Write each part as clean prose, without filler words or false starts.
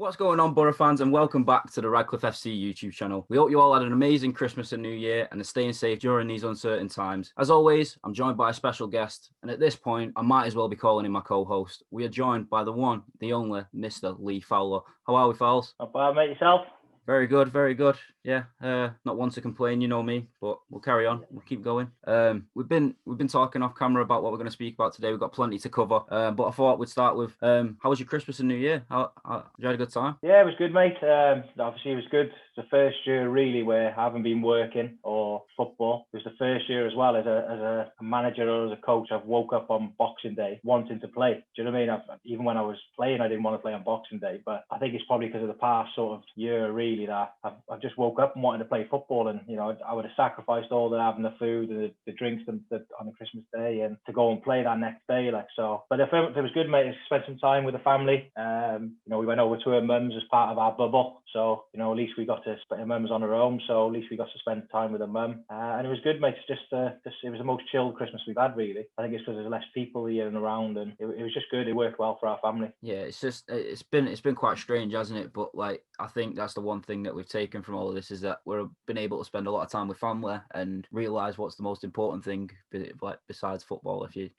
What's going on, Boro fans, and welcome back to the Radcliffe FC YouTube channel. We hope you all had an amazing Christmas and New Year and are staying safe during these uncertain times. As always, I'm joined by a special guest, and at this point, I might as well be calling him my co-host. We are joined by the one, the only, Mr. Lee Fowler. How are we, Fowles? Not bad, mate. Yourself? Very good, very good. Yeah, not one to complain, you know me, but we'll carry on. We'll keep going. We've been talking off camera about what we're going to speak about today. We've got plenty to cover, but I thought we'd start with how was your Christmas and New Year? How you had a good time? Yeah, it was good, mate. Obviously, it was good. It's the first year really where I haven't been working or football. It was the first year as well as a manager or as a coach. I've woke up on Boxing Day wanting to play. Do you know what I mean? Even when I was playing, I didn't want to play on Boxing Day. But I think it's probably because of the past sort of year really that I've just woke up and wanted to play football. And you know, I would have sacrificed all the having the food and the drinks on the Christmas Day and to go and play that next day. Like so, but it was good, mate. I spent some time with the family. You know, we went over to her mum's as part of our bubble. So you know, at least we got to spend. Her mum's on her own, so at least we got to spend time with her mum, and it was good, mate. It's it was the most chilled Christmas we've had, really. I think it's because there's less people here and around, and it was just good. It worked well for our family. Yeah, it's been quite strange, hasn't it? But like, I think that's the one thing that we've taken from all of this is that we've been able to spend a lot of time with family and realize what's the most important thing, like besides football. If you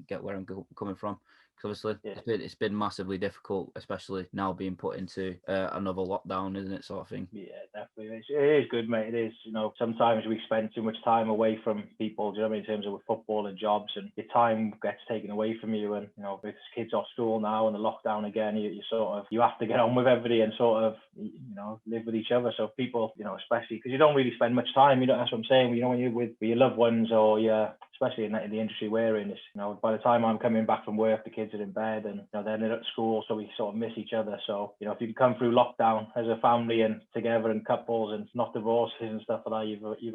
get where I'm coming from. Because obviously it's been massively difficult, especially now being put into another lockdown, isn't it, sort of thing? Yeah, definitely. It is good, mate. It is. You know, sometimes we spend too much time away from people, do you know what I mean, in terms of football and jobs, and your time gets taken away from you. And, you know, with kids off school now and the lockdown again, you have to get on with everybody and sort of, you know, live with each other. So people, you know, especially because you don't really spend much time, you know, that's what I'm saying. You know, when you're with your loved ones or especially in the industry we're in, you know, by the time I'm coming back from work, the kids are in bed and, you know, they're at school, so we sort of miss each other. So, you know, if you come through lockdown as a family and together and couples and not divorces and stuff like that, you've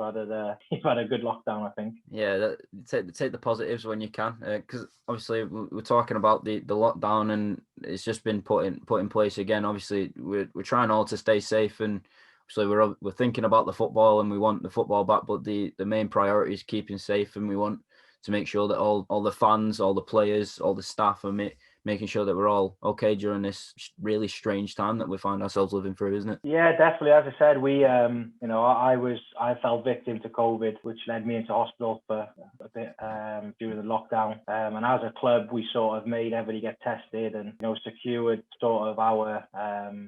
had a good lockdown, I think. Yeah, take the positives when you can, because obviously we're talking about the lockdown and it's just been put in place again. Obviously, we're trying all to stay safe and. So we're thinking about the football and we want the football back, but the main priority is keeping safe, and we want to make sure that all the fans, all the players, all the staff are making sure that we're all okay during this really strange time that we find ourselves living through, isn't it? Yeah, definitely. As I said, we, you know, I fell victim to COVID, which led me into hospital for a bit during the lockdown. And as a club, we sort of made everybody get tested and, you know, secured sort of our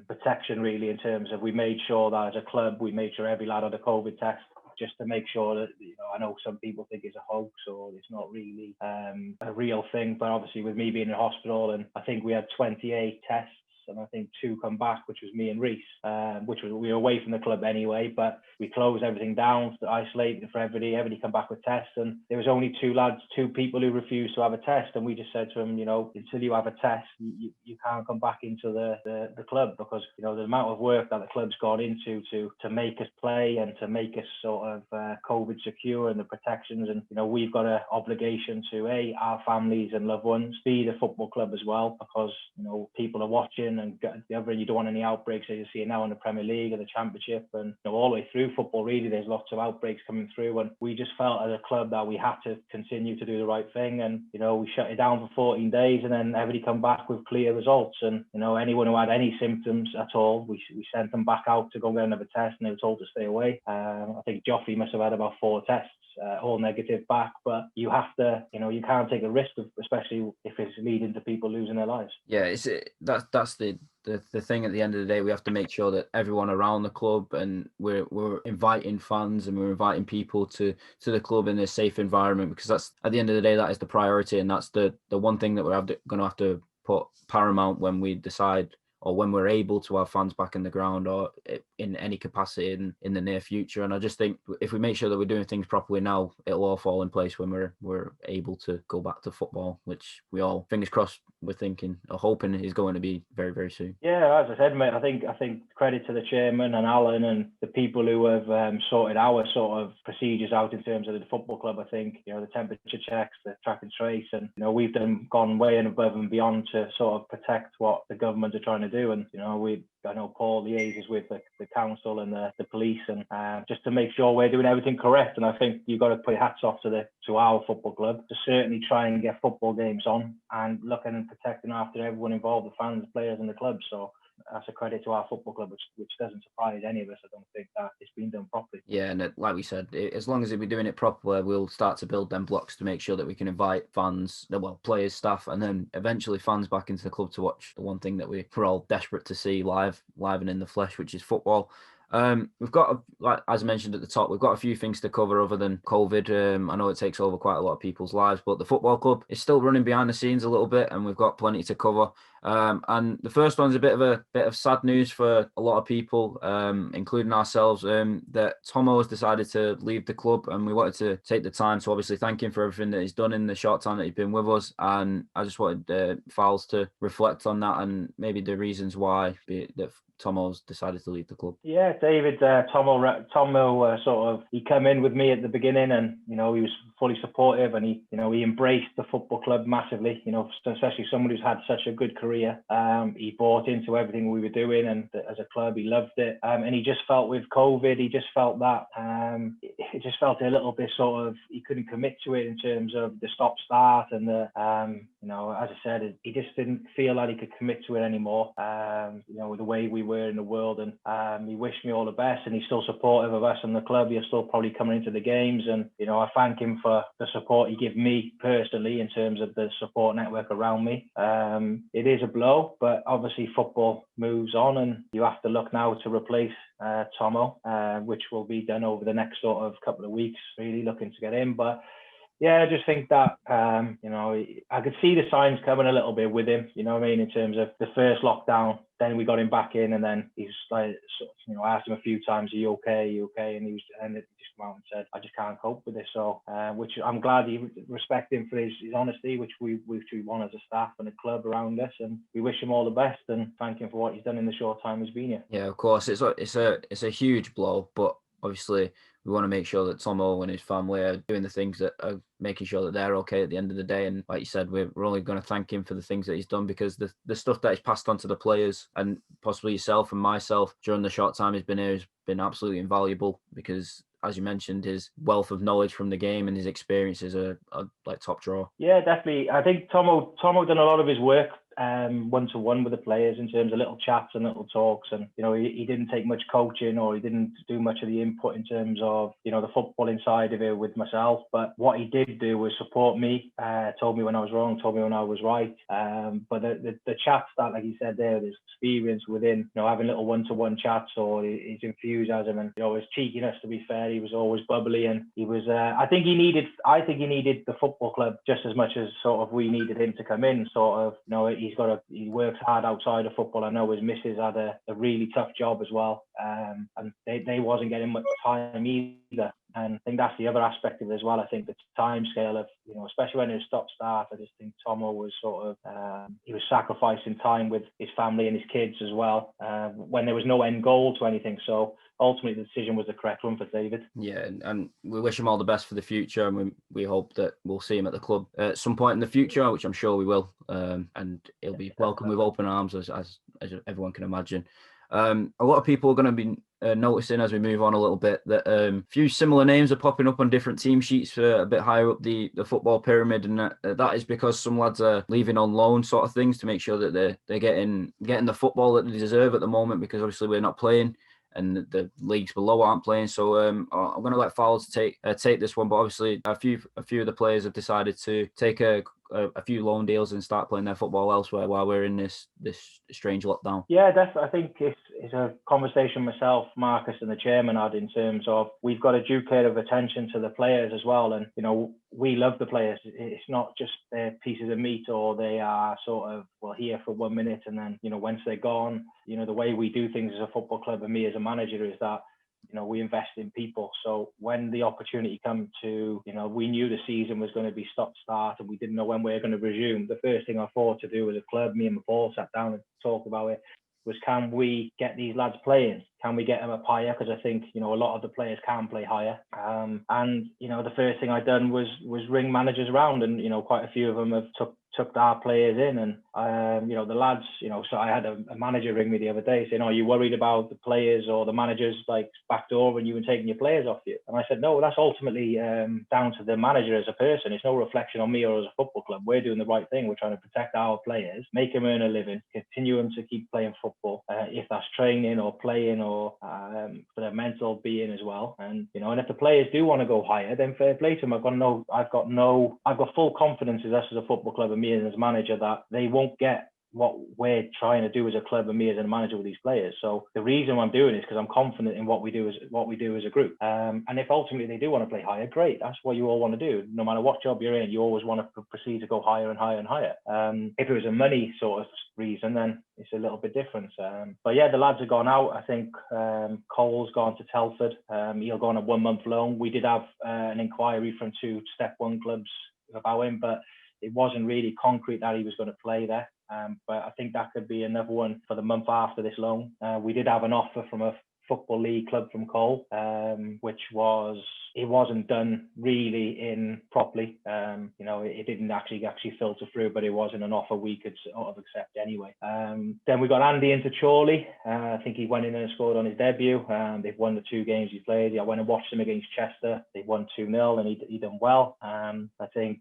protection really in terms of we made sure that as a club, we made sure every lad had a COVID test. Just to make sure that, you know, I know some people think it's a hoax or it's not really a real thing, but obviously with me being in hospital, and I think we had 28 tests, and I think 2 come back, which was me and Reese, we were away from the club anyway, but we closed everything down to isolate for everybody. Everybody come back with tests, and there was only 2 people who refused to have a test, and we just said to them, you know, until you have a test, you can't come back into the club, because, you know, the amount of work that the club's gone into to make us play and to make us sort of COVID secure and the protections, and, you know, we've got an obligation to our families and loved ones, the football club as well, because, you know, people are watching. And the other, you don't want any outbreaks as you see now in the Premier League and the Championship, and, you know, all the way through football really there's lots of outbreaks coming through, and we just felt as a club that we had to continue to do the right thing. And, you know, we shut it down for 14 days and then everybody come back with clear results, and, you know, anyone who had any symptoms at all, we sent them back out to go get another test, and they were told to stay away. I think Joffrey must have had about 4 tests, all negative back, but you have to, you know, you can't take a risk especially if it's leading to people losing their lives. Yeah, that's the thing. At the end of the day, we have to make sure that everyone around the club, and we're inviting fans and we're inviting people to the club in a safe environment, because that's, at the end of the day, that is the priority, and that's the one thing that we're going to have to put paramount when we decide, or when we're able to have fans back in the ground or in any capacity in the near future. And I just think if we make sure that we're doing things properly now, it'll all fall in place when we're able to go back to football, which we all, fingers crossed, we're thinking or hoping is going to be very, very soon. Yeah, as I said, mate, I think credit to the chairman and Alan and the people who have sorted our sort of procedures out in terms of the football club. I think, you know, the temperature checks, the track and trace, and, you know, we've gone way and above and beyond to sort of protect what the government are trying to do. And, you know, I know Paul liaises with the council and the police, and just to make sure we're doing everything correct. And I think you've got to put hats off to our football club to certainly try and get football games on and looking and protecting after everyone involved, the fans, the players and the club. So that's a credit to our football club, which doesn't surprise any of us. I don't think that it's been done properly. Yeah, and like we said, as long as we're doing it properly, we'll start to build them blocks to make sure that we can invite fans, well, players, staff, and then eventually fans back into the club to watch the one thing that we're all desperate to see live and in the flesh, which is football. We've got, like as I mentioned at the top, we've got a few things to cover other than COVID. I know it takes over quite a lot of people's lives, but the football club is still running behind the scenes a little bit, and we've got plenty to cover. And the first one's a bit of sad news for a lot of people, including ourselves, that Tomo has decided to leave the club, and we wanted to take the time to obviously thank him for everything that he's done in the short time that he's been with us. And I just wanted Fowles to reflect on that and maybe the reasons why that Tomo's decided to leave the club. Yeah, David, Tomo sort of, he came in with me at the beginning, and he was fully supportive, and he embraced the football club massively. Especially someone who's had such a good career. He bought into everything we were doing, and as a club, he loved it. And he just felt with COVID, he just felt that it just felt a little bit sort of, he couldn't commit to it in terms of the stop-start and the as I said, he just didn't feel that he could commit to it anymore. With the way we were in the world, and he wished me all the best, and he's still supportive of us and the club. He's still probably coming into the games, and I thank him for the support he gave me personally in terms of the support network around me. It is a blow, but obviously football moves on, and you have to look now to replace Tomo, which will be done over the next sort of couple of weeks, really looking to get in. But yeah, I just think that, I could see the signs coming a little bit with him, in terms of the first lockdown. Then we got him back in, and then he's like, I asked him a few times, are you okay? Are you okay? And he just come out and said, I just can't cope with this. So, which I'm glad he respect him for his honesty, which we want as a staff and a club around us. And we wish him all the best and thank him for what he's done in the short time he's been here. Yeah, of course. It's a huge blow, but obviously we want to make sure that Tomo and his family are doing the things that are making sure that they're okay at the end of the day. And like you said, we're only going to thank him for the things that he's done, because the stuff that he's passed on to the players and possibly yourself and myself during the short time he's been here has been absolutely invaluable, because as you mentioned, his wealth of knowledge from the game and his experiences are like top draw. Yeah, definitely. I think Tomo done a lot of his work one-to-one with the players in terms of little chats and little talks, and he didn't take much coaching, or he didn't do much of the input in terms of the footballing side of it with myself. But what he did do was support me, told me when I was wrong, told me when I was right. But the chats that, like you said there, his experience within having little one-to-one chats, or his enthusiasm and his cheekiness, to be fair, he was always bubbly, and he was I think he needed the football club just as much as sort of we needed him to come in. Sort of he works hard outside of football. I know his missus had a really tough job as well, and they wasn't getting much time either. And I think that's the other aspect of it as well. I think the time scale of, especially when it was stop-start, I just think Tomo was sort of, he was sacrificing time with his family and his kids as well, when there was no end goal to anything. So ultimately the decision was the correct one for David. Yeah, and we wish him all the best for the future, and we hope that we'll see him at the club at some point in the future, which I'm sure we will, and he'll be welcome with open arms, as everyone can imagine. A lot of people are going to be noticing as we move on a little bit that a few similar names are popping up on different team sheets a bit higher up the football pyramid, and that is because some lads are leaving on loan sort of things to make sure that they're getting the football that they deserve at the moment, because obviously we're not playing and the leagues below aren't playing. So I'm going to let Fowles take this one, but obviously a few of the players have decided to take a few loan deals and start playing their football elsewhere while we're in this strange lockdown. Yeah, definitely. I think it's a conversation myself, Marcus, and the chairman had, in terms of we've got a due care of attention to the players as well. And, we love the players. It's not just they're pieces of meat, or they are sort of, here for 1 minute and then, once they're gone. The way we do things as a football club, and me as a manager, is that we invest in people. So when the opportunity come to, we knew the season was going to be stop-start and we didn't know when we were going to resume. The first thing I thought to do as a club, me and Paul sat down and talked about it, was can we get these lads playing? Can we get them up higher? Because I think, a lot of the players can play higher. And, the first thing I done was ring managers around, and, quite a few of them have took our players in, and the lads, so I had a manager ring me the other day saying, "Are you worried about the players or the managers like backdooring you and taking your players off you?" And I said, "No, that's ultimately down to the manager as a person. It's no reflection on me or as a football club. We're doing the right thing. We're trying to protect our players, make them earn a living, continue them to keep playing football, if that's training or playing or for their mental being as well. And and if the players do want to go higher, then fair play to them. I've got full confidence as us as a football club and me as a manager that they won't get what we're trying to do as a club and me as a manager with these players. So the reason I'm doing it is because I'm confident in what we do as a group. And if ultimately they do want to play higher, great. That's what you all want to do. No matter what job you're in, you always want to proceed to go higher and higher and higher. If it was a money sort of reason, then it's a little bit different. But yeah, the lads have gone out. I think Cole's gone to Telford. He'll go on a 1 month loan. We did have an inquiry from 2 Step 1 clubs about him, but it wasn't really concrete that he was going to play there. But I think that could be another one for the month after this loan. We did have an offer from a Football League club from Cole, which wasn't done really in properly. It didn't actually filter through, but it wasn't an offer we could sort of accept anyway. Then we got Andy into Chorley. I think he went in and scored on his debut. They've won the 2 games he played. I went and watched him against Chester. They won 2-0 and he done well. I think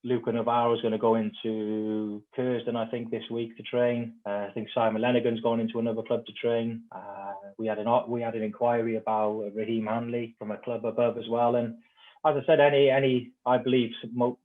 Luca Navarro is going to go into Curzon, I think, this week to train. I think Simon Lenigan's gone into another club to train. We had an inquiry about Raheem Hanley from a club above as well. And as I said, I believe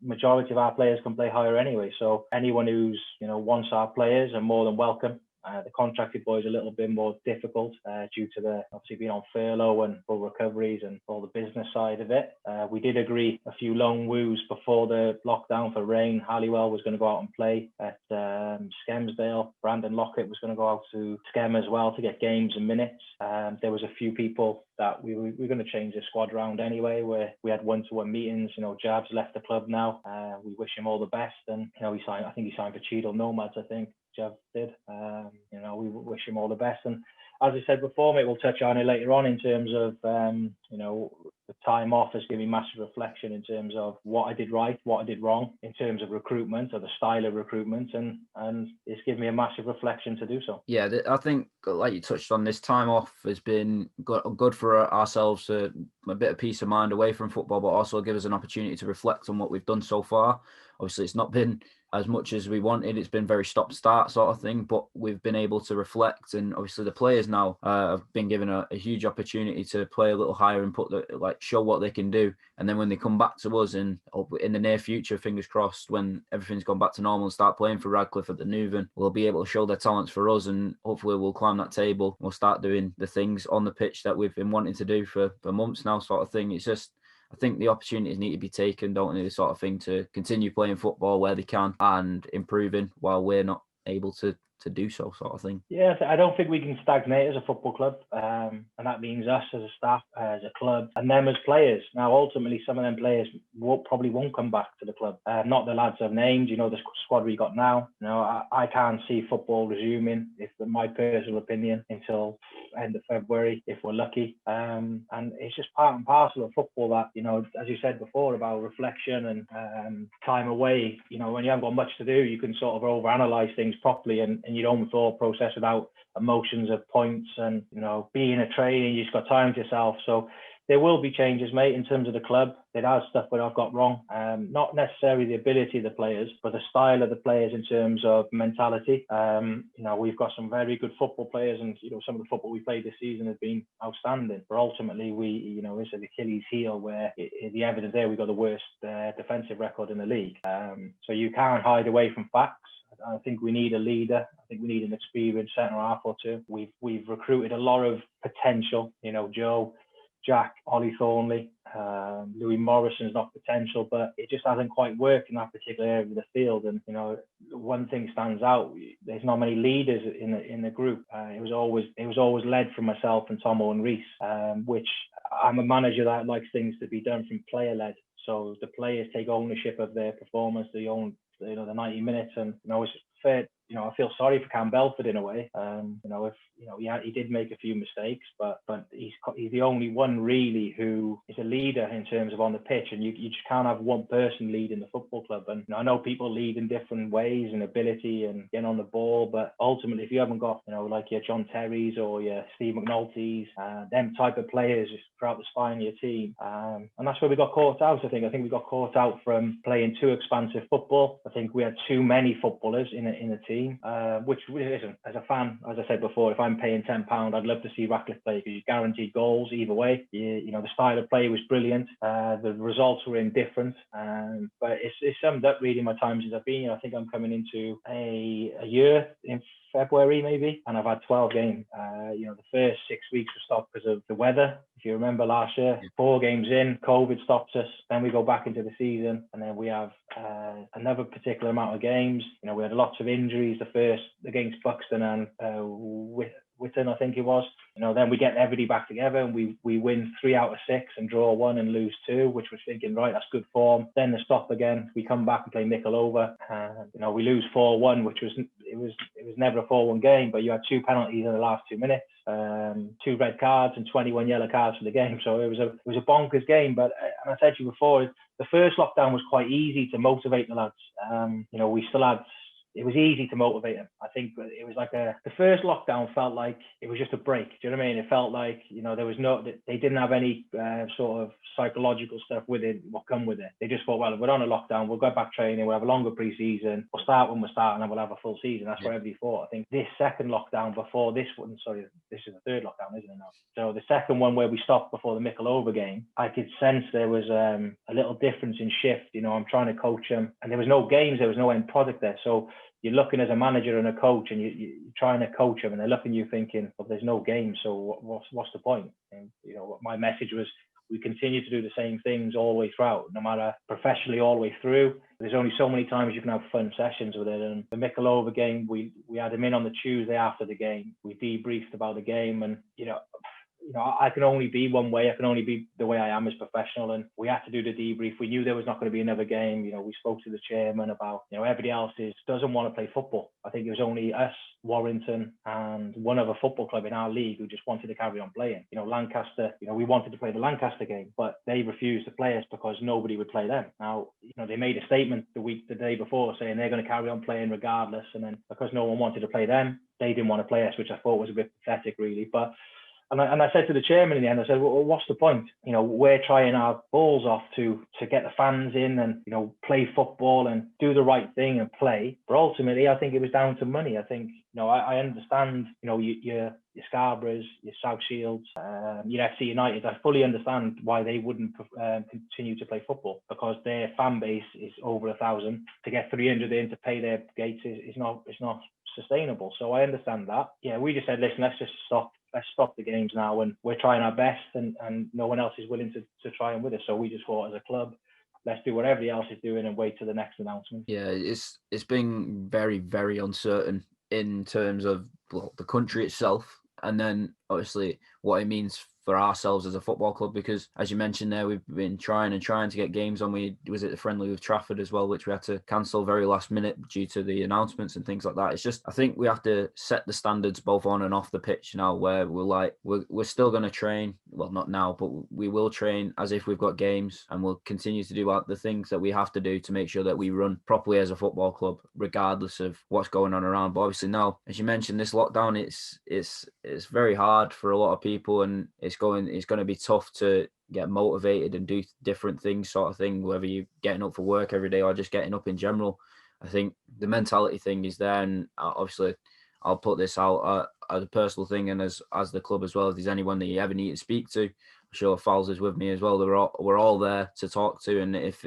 majority of our players can play higher anyway. So anyone who's wants our players are more than welcome. The contracted boys are a little bit more difficult due to the obviously being on furlough and full recoveries and all the business side of it. We did agree a few long woos before the lockdown for Rain. Halliwell was going to go out and play at Skelmersdale. Brandon Lockett was going to go out to Skem as well to get games and minutes. There was a few people that we were going to change the squad around anyway, where we had one-to-one meetings. Jab's left the club now. We wish him all the best, and he signed. I think he signed for Cheadle Nomads. I think Jav did. We wish him all the best. And as I said before, mate, we'll touch on it later on in terms of, the time off has given me massive reflection in terms of what I did right, what I did wrong in terms of recruitment or the style of recruitment. And it's given me a massive reflection to do so. Yeah, I think, like you touched on, this time off has been good for ourselves, a bit of peace of mind away from football, but also give us an opportunity to reflect on what we've done so far. Obviously, it's not been as much as we wanted. It's been very stop-start sort of thing, but we've been able to reflect. And obviously the players now have been given a huge opportunity to play a little higher and show what they can do. And then when they come back to us in the near future, fingers crossed, when everything's gone back to normal and start playing for Radcliffe at the Neuven, we'll be able to show their talents for us, and hopefully we'll climb that table. We'll start doing the things on the pitch that we've been wanting to do for months now, sort of thing. It's just, I think the opportunities need to be taken, don't they, the sort of thing, to continue playing football where they can and improving while we're not able to do so, sort of thing. Yeah, I don't think we can stagnate as a football club, and that means us as a staff, as a club, and them as players. Now, ultimately, some of them players probably won't come back to the club. Not the lads I've named, the squad we got now. I can't see football resuming, if my personal opinion, until end of February, if we're lucky. And it's just part and parcel of football that, as you said before, about reflection and time away. When you haven't got much to do, you can sort of overanalyze things properly and your own thought process without emotions of points. And being a trainer, you've got time to yourself. So there will be changes, mate, in terms of the club. There are stuff that I've got wrong. Not necessarily the ability of the players, but the style of the players in terms of mentality. We've got some very good football players, and some of the football we played this season has been outstanding. But ultimately, it's an Achilles heel where the evidence there, we've got the worst defensive record in the league. So you can't hide away from facts. I think we need a leader. I think we need an experienced centre half or two. We've recruited a lot of potential. Joe, Jack, Ollie Thornley, Louis Morrison's not potential, but it just hasn't quite worked in that particular area of the field. And one thing stands out: there's not many leaders in the group. It was always led from myself and Tomo and Reese, which I'm a manager that likes things to be done from player led. So the players take ownership of their performance. They own the 90 minutes, and it's I feel sorry for Cam Belford in a way. If he did make a few mistakes, but he's the only one really who is a leader in terms of on the pitch, and you just can't have one person leading the football club. And I know people lead in different ways and ability and getting on the ball, but ultimately, if you haven't got like your John Terrys or your Steve McNulty's, them type of players just throughout the spine of your team, and that's where we got caught out. I think we got caught out from playing too expansive football. I think we had too many footballers in a team, which isn't. As a fan, as I said before, if I'm paying £10, I'd love to see Radcliffe play because you guaranteed goals either way. The style of play was brilliant. The results were indifferent, but it's summed up really my time since I've been here. I think I'm coming into a year in February maybe, and I've had 12 games. The first 6 weeks were stopped because of the weather. If you remember last year, 4 games in, COVID stops us. Then we go back into the season, and then we have another particular amount of games. We had lots of injuries. The first against Buxton and Witten, I think it was. Then we get everybody back together and we win 3 out of 6 and draw 1 and lose 2, which was thinking, right, that's good form. Then they stop again. We come back and play Mickleover, and we lose 4-1, which was never a 4-1 game, but you had 2 penalties in the last 2 minutes, 2 red cards and 21 yellow cards for the game. So it was a bonkers game. But and I said to you before, the first lockdown was quite easy to motivate the lads. We still had. It was easy to motivate them. I think it was like the first lockdown felt like it was just a break. Do you know what I mean? It felt like, there was they didn't have any sort of psychological stuff with it, what come with it. They just thought, well, if we're on a lockdown, we'll go back training, we'll have a longer pre-season, we'll start when we're starting and we'll have a full season. That's what everybody thought. I think this second lockdown before this one, sorry, this is the third lockdown, isn't it now? So the second one where we stopped before the Mickleover game, I could sense there was a little difference in shift. I'm trying to coach them and there was no games, there was no end product there. So you're looking as a manager and a coach and you're trying to coach them and they're looking at you thinking, well, there's no game, so what's the point? And my message was, we continue to do the same things all the way throughout, no matter professionally all the way through. There's only so many times you can have fun sessions with it. And the Mickleover game, we had him in on the Tuesday after the game. We debriefed about the game, and I can only be one way. I can only be the way I am as professional. And we had to do the debrief. We knew there was not going to be another game. We spoke to the chairman about, everybody else doesn't want to play football. I think it was only us, Warrington, and one other football club in our league who just wanted to carry on playing. Lancaster, we wanted to play the Lancaster game, but they refused to play us because nobody would play them. Now, they made a statement the day before saying they're going to carry on playing regardless. And then because no one wanted to play them, they didn't want to play us, which I thought was a bit pathetic, really. But And I said to the chairman in the end, I said, well, what's the point? We're trying our balls off to get the fans in and, play football and do the right thing and play. But ultimately, I think it was down to money. I think, I understand, your Scarboroughs, your South Shields, your FC United. I fully understand why they wouldn't continue to play football, because their fan base is over 1,000. To get 300 in to pay their gates is not sustainable. So I understand that. Yeah, we just said, listen, let's stop the games now, and we're trying our best, and no one else is willing to try and with us. So we just thought, as a club, let's do what everybody else is doing and wait till the next announcement. Yeah, it's been very, very uncertain in terms of the country itself, and then obviously what it means for ourselves as a football club, because as you mentioned there, we've been trying to get games on. We was at the friendly with Trafford as well, which we had to cancel very last minute due to the announcements and things like that. It's just, I think we have to set the standards both on and off the pitch now, where we're still going to train, well, not now, but we will train as if we've got games, and we'll continue to do the things that we have to do to make sure that we run properly as a football club, regardless of what's going on around. But obviously now, as you mentioned, this lockdown, it's very hard for a lot of people, and it's going to be tough to get motivated and do different things, sort of thing, whether you're getting up for work every day or just getting up in general. I think the mentality thing is there, and obviously I'll put this out as a personal thing, and as the club as well. If there's anyone that you ever need to speak to, I'm sure Fowles is with me as well. We're all there to talk to, and if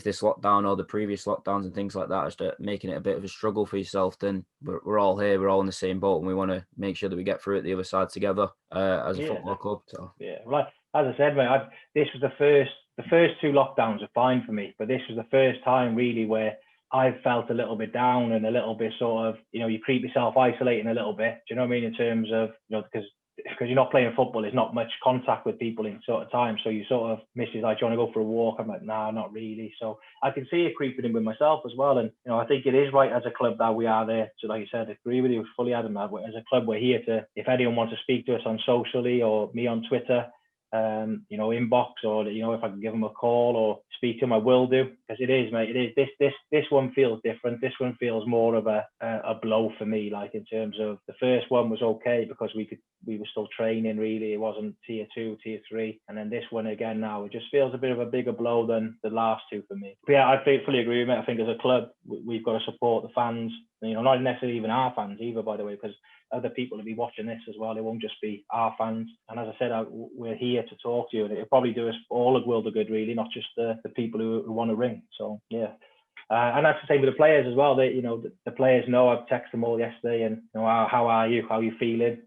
this lockdown or the previous lockdowns and things like that is making it a bit of a struggle for yourself, then we're all here, we're all in the same boat, and we want to make sure that we get through it the other side together as a football club. So. Yeah, well, as I said, mate, this was the first 2 lockdowns are fine for me, but this was the first time really where I felt a little bit down and a little bit sort of, you creep yourself isolating a little bit. Do you know what I mean? In terms of, because because you're not playing football, there's not much contact with people in sort of time. So you sort of misses like, do you want to go for a walk? I'm like, nah, not really. So I can see it creeping in with myself as well. And, you know, I think it is right as a club that we are there. So like you said, I agree with you fully, Adam. As a club, we're here to, if anyone wants to speak to us on socially or me on Twitter, you know, inbox, or, you know, if I can give them a call or speak to them, I will do, because it is, mate. It is this one feels different. This one feels more of a blow for me. Like, in terms of, the first one was okay because we were still training, really. It wasn't tier 2, tier 3, and then this one again now, it just feels a bit of a bigger blow than the last two for me. But yeah, I fully agree with it. I think as a club, we've got to support the fans. You know, not necessarily even our fans either, by the way, because other people will be watching this as well. It won't just be our fans. And as I said, we're here to talk to you, and it'll probably do us all a world of good, really, not just the people who want to ring. So yeah. And that's the same with the players as well. They, you know, the players know. I've texted them all yesterday, and, you know, how are you? How are you feeling?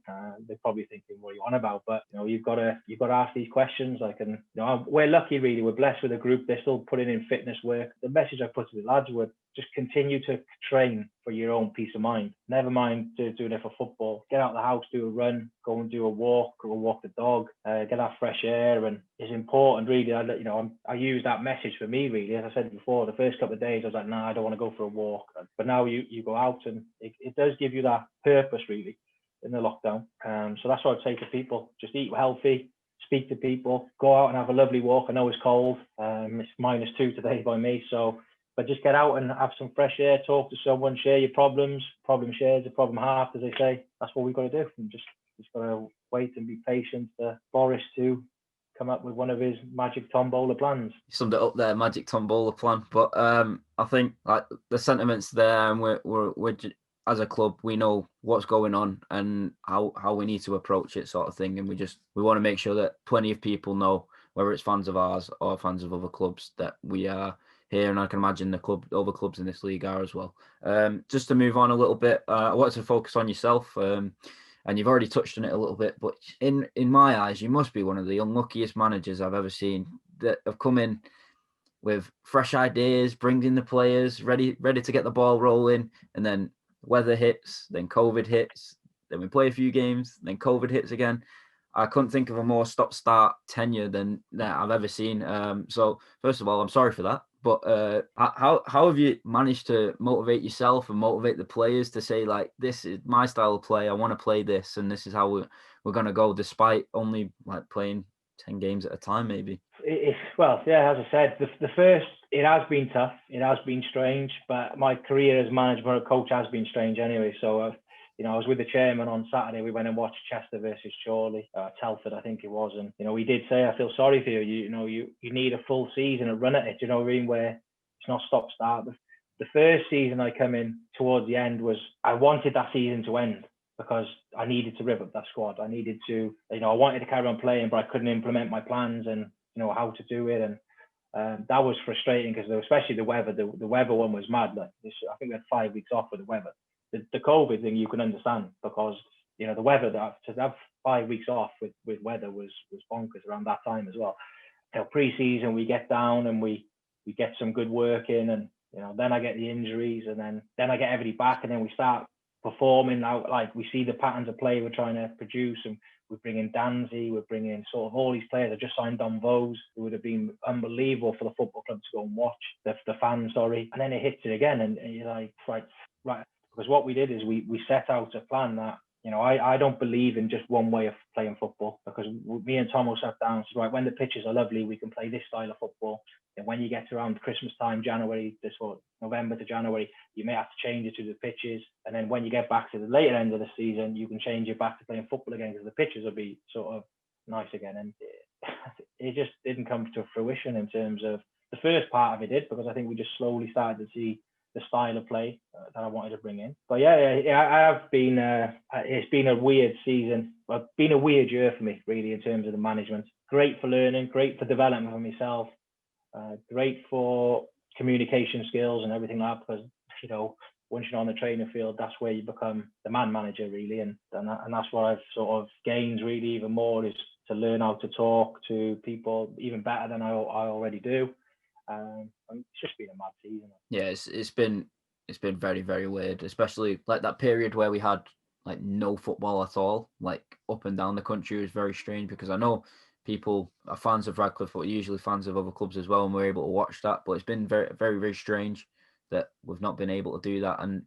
They're probably thinking, what are you on about? But, you know, you've got to ask these questions. Like, and, you know, we're lucky, really. We're blessed with a group. They're still putting in fitness work. The message I put to the lads would just continue to train for your own peace of mind. Never mind doing it for football. Get out of the house, do a run, go and do a walk, or walk the dog, get that fresh air, and it's important, really. I use that message for me, really. As I said before, the first couple of days I was like, nah, I don't want to go for a walk. But now you go out, and it does give you that purpose, really, in the lockdown. So that's what I'd say to people: just eat healthy, speak to people, go out and have a lovely walk. I know it's cold. It's -2 today by me, so. But just get out and have some fresh air, talk to someone, share your problems. Problem shared, a problem halved, as they say. That's what we've got to do. And just got to wait and be patient for Boris to come up with one of his magic tombola plans. You summed it up there, magic tombola plan. But I think, like, the sentiment's there, and we're as a club, we know what's going on and how we need to approach it, sort of thing. And we want to make sure that plenty of people know, whether it's fans of ours or fans of other clubs, that we are here, and I can imagine other clubs in this league are as well. Just to move on a little bit, I wanted to focus on yourself, and you've already touched on it a little bit, but in my eyes, you must be one of the unluckiest managers I've ever seen, that have come in with fresh ideas, bringing the players ready to get the ball rolling, and then weather hits, then COVID hits, then we play a few games, then COVID hits again. I couldn't think of a more stop-start tenure than that I've ever seen. So first of all, I'm sorry for that. But how have you managed to motivate yourself and motivate the players to say, like, this is my style of play, I want to play this, and this is how we're going to go, despite only, like, playing 10 games at a time, maybe? Well, yeah, as I said, the first, it has been tough. It has been strange, but my career as manager, coach, has been strange anyway. So, you know, I was with the chairman on Saturday. We went and watched Chester versus Chorley, Telford, I think it was. And, you know, we did say, I feel sorry for you. You know, you need a full season to run at it, you know what I mean, where it's not stop-start. The first season I come in towards the end I wanted that season to end, because I needed to rev up that squad. I needed to, you know, I wanted to carry on playing, but I couldn't implement my plans and, you know, how to do it. And that was frustrating, because especially the weather. The weather one was mad. Like I think we had 5 weeks off with the weather. The COVID thing you can understand, because, you know, the weather, to have 5 weeks off with weather was bonkers around that time as well. Till pre-season, we get down and we get some good work in, and, you know, then I get the injuries, and then I get everybody back, and then we start performing out. Like, we see the patterns of play we're trying to produce, and we bring in Danzy, we're bringing in sort of all these players. I just signed Don Vos, who would have been unbelievable for the football club to go and watch, the fans, sorry. And then it hits it again, and you're like, right. Because what we did is we set out a plan that, you know, I don't believe in just one way of playing football, because me and Tom will sat down and said, right, when the pitches are lovely, we can play this style of football. And when you get to around Christmas time, January, this or November to January, you may have to change it to the pitches. And then when you get back to the later end of the season, you can change it back to playing football again, because the pitches will be sort of nice again. And it just didn't come to fruition in terms of the first part of it did, because I think we just slowly started to see the style of play that I wanted to bring in. But yeah, I have been, it's been a weird season. It's been a weird year for me, really, in terms of the management. Great for learning, great for development for myself, great for communication skills and everything like that, because, you know, once you're on the training field, that's where you become the man manager, really. And that's what I've sort of gained, really, even more, is to learn how to talk to people even better than I already do. It's just been a mad season. Yeah, it's been very, very weird, especially like that period where we had like no football at all, like up and down the country, was very strange, because I know people are fans of Radcliffe, but usually fans of other clubs as well, and we're able to watch that. But it's been very, very, very strange that we've not been able to do that. And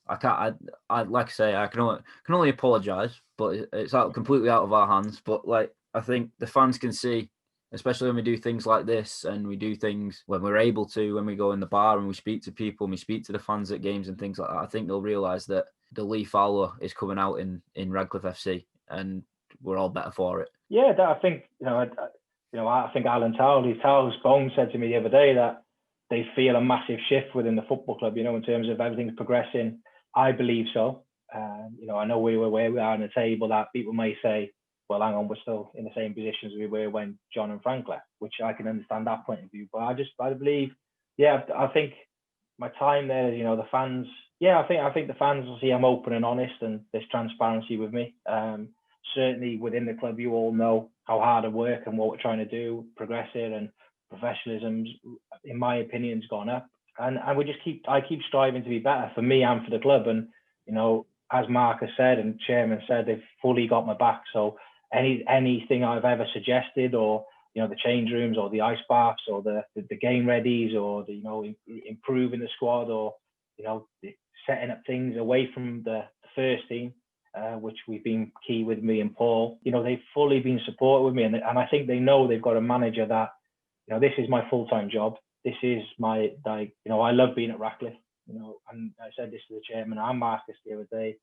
I can't, I like I say, I can only apologise, but it's out completely out of our hands. But like, I think the fans can see, especially when we do things like this, and we do things when we're able to, when we go in the bar and we speak to people and we speak to the fans at games and things like that. I think they'll realise that the Lee Fowler is coming out in Radcliffe FC, and we're all better for it. Yeah, I think I think Alan Towles Bone said to me the other day that they feel a massive shift within the football club. In terms of everything's progressing. I believe so. I know we were where we are on the table, that people may say, well, hang on, we're still in the same position as we were when John and Frank left, which I can understand that point of view. But I believe, I think my time there, the fans, I think the fans will see I'm open and honest, and there's transparency with me. Certainly within the club, you all know how hard I work and what we're trying to do, progress it, and professionalism's, in my opinion, has gone up. And I keep striving to be better for me and for the club. And, as Mark has said and Chairman said, they've fully got my back. So anything I've ever suggested, or the change rooms, or the ice baths, or the game readies, or the improving the squad, or setting up things away from the first team, which we've been key with me and Paul. They've fully been supportive with me, and I think they know they've got a manager that this is my full-time job. This is my I love being at Radcliffe. And I said this to the chairman and Marcus the other day,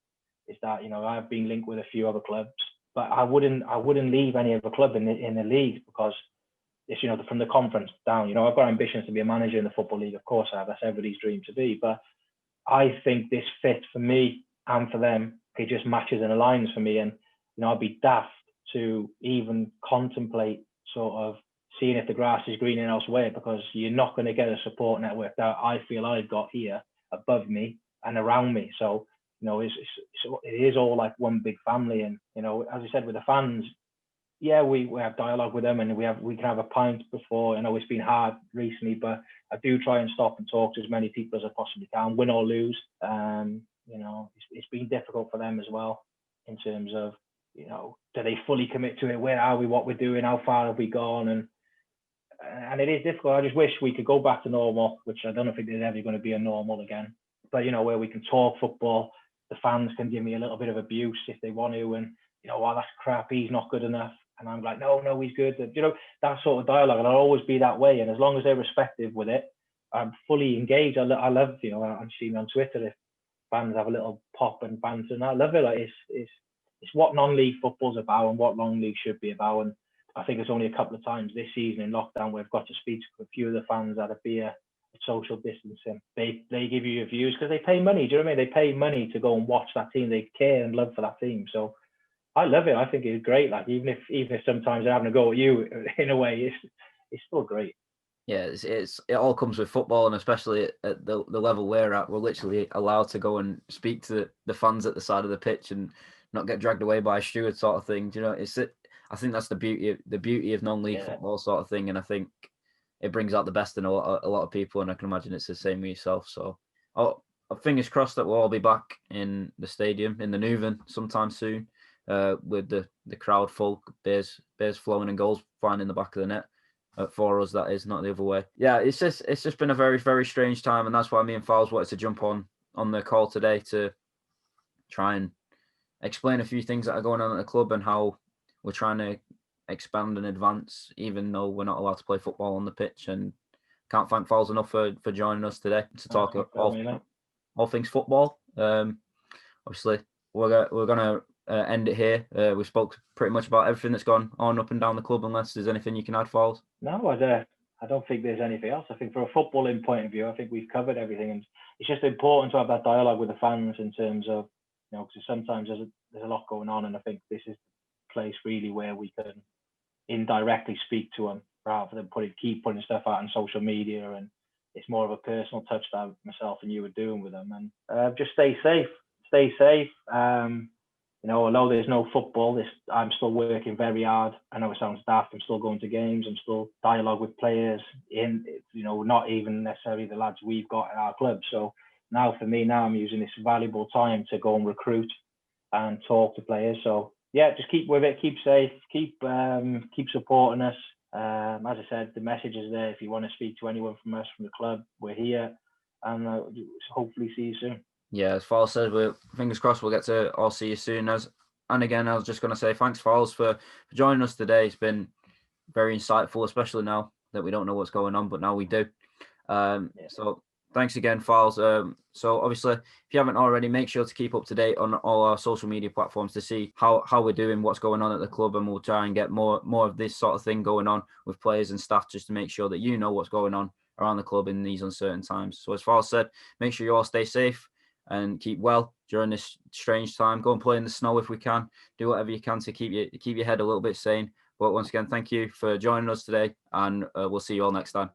is that I've been linked with a few other clubs, but I wouldn't leave any other club in the league, because it's from the conference down. I've got ambitions to be a manager in the Football League, of course I have. That's everybody's dream to be. But I think this fits for me and for them. It just matches and aligns for me, and I'd be daft to even contemplate sort of seeing if the grass is greener elsewhere, because you're not going to get a support network that I feel I've got here above me and around me. So it is all like one big family. And as I said, with the fans, we have dialogue with them, and we can have a pint before. I know it's been hard recently, but I do try and stop and talk to as many people as I possibly can, win or lose. It's been difficult for them as well, in terms of do they fully commit to it? Where are we? What we're doing? How far have we gone? And it is difficult. I just wish we could go back to normal, which I don't think there's ever going to be a normal again. But where we can talk football, the fans can give me a little bit of abuse if they want to, and that's crap, he's not good enough, and I'm like, no, he's good. That sort of dialogue, and I'll always be that way. And as long as they're respectful with it, I'm fully engaged. I love, I'm seeing on Twitter if fans have a little pop and banter, and I love it. Like it's what non-league football's about, and what non-league should be about. And I think it's only a couple of times this season in lockdown where I've got to speak to a few of the fans at a beer, social distancing. They give you your views because they pay money. Do you know what I mean? They pay money to go and watch that team. They care and love for that team. So I love it. I think it's great. Like even if sometimes they're having a go at you, in a way, it's still great. Yeah, it all comes with football, and especially at the level we're at, we're literally allowed to go and speak to the fans at the side of the pitch and not get dragged away by a steward, sort of thing. Do you know, I think that's the beauty of non-league football, sort of thing, and I think it brings out the best in a lot of people, and I can imagine it's the same with yourself. So, fingers crossed that we'll all be back in the stadium in the Neuven sometime soon, with the crowd full, beers flowing and goals flying in the back of the net. For us, that is, not the other way. Yeah, it's just been a very, very strange time, and that's why me and Fowles wanted to jump on the call today to try and explain a few things that are going on at the club and how we're trying to expand and advance, even though we're not allowed to play football on the pitch. And can't thank Fowles enough for joining us today to talk all things football. Obviously, we're gonna end it here. We spoke pretty much about everything that's gone on up and down the club, unless there's anything you can add, Fowles. No, I don't think there's anything else. I think from a footballing point of view, I think we've covered everything, and it's just important to have that dialogue with the fans in terms of, because sometimes there's a lot going on, and I think this is the place really where we can indirectly speak to them rather than keep putting stuff out on social media, and it's more of a personal touch that myself and you are doing with them. And just stay safe. Although there's no football, I'm still working very hard. I know it sounds daft. I'm still going to games. I'm still dialogue with players not even necessarily the lads we've got at our club. So now for me, I'm using this valuable time to go and recruit and talk to players. So yeah, just keep with it, keep safe, keep supporting us. As I said, the message is there. If you want to speak to anyone from us, from the club, we're here, and hopefully see you soon. Yeah, as Fowles said, we're fingers crossed we'll get to all see you soon. And again, I was just going to say thanks, Fowles, for joining us today. It's been very insightful, especially now that we don't know what's going on, but now we do. So thanks again, Fowles. So obviously, if you haven't already, make sure to keep up to date on all our social media platforms to see how we're doing, what's going on at the club, and we'll try and get more of this sort of thing going on with players and staff, just to make sure that you know what's going on around the club in these uncertain times. So as Fowles said, make sure you all stay safe and keep well during this strange time. Go and play in the snow if we can. Do whatever you can to keep your head a little bit sane. But once again, thank you for joining us today, and we'll see you all next time.